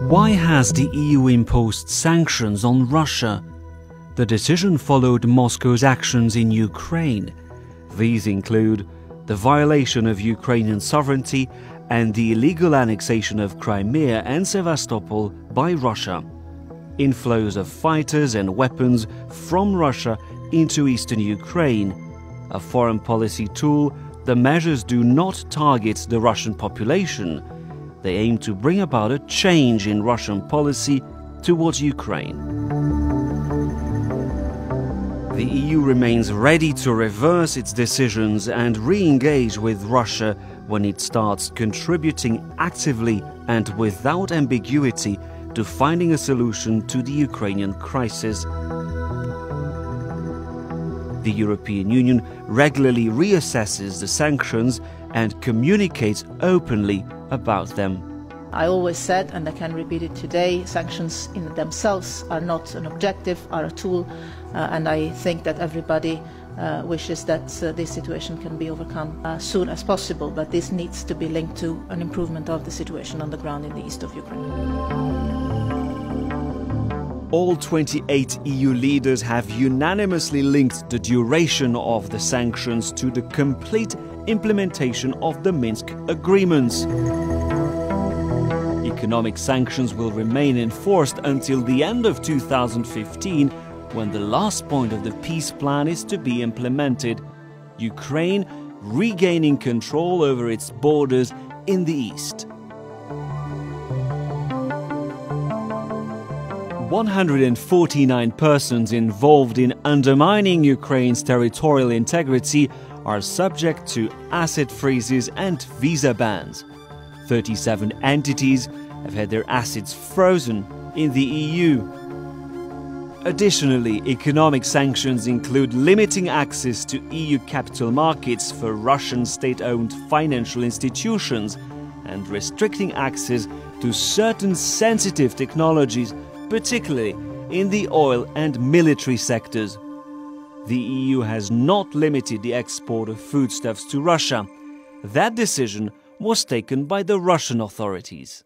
Why has the EU imposed sanctions on Russia? The decision followed Moscow's actions in Ukraine. These include the violation of Ukrainian sovereignty and the illegal annexation of Crimea and Sevastopol by Russia, inflows of fighters and weapons from Russia into eastern Ukraine. A foreign policy tool, the measures do not target the Russian population. They aim to bring about a change in Russian policy towards Ukraine. The EU remains ready to reverse its decisions and re-engage with Russia when it starts contributing actively and without ambiguity to finding a solution to the Ukrainian crisis. The European Union regularly reassesses the sanctions and communicates openly about them. I always said, and I can repeat it today, sanctions in themselves are not an objective, are a tool, and I think that everybody wishes that this situation can be overcome as soon as possible, but this needs to be linked to an improvement of the situation on the ground in the east of Ukraine. All 28 EU leaders have unanimously linked the duration of the sanctions to the complete implementation of the Minsk agreements. Economic sanctions will remain enforced until the end of 2015, when the last point of the peace plan is to be implemented, Ukraine regaining control over its borders in the east. 149 persons involved in undermining Ukraine's territorial integrity are subject to asset freezes and visa bans. 37 entities have had their assets frozen in the EU. Additionally, economic sanctions include limiting access to EU capital markets for Russian state-owned financial institutions and restricting access to certain sensitive technologies, particularly in the oil and military sectors. The EU has not limited the export of foodstuffs to Russia. That decision was taken by the Russian authorities.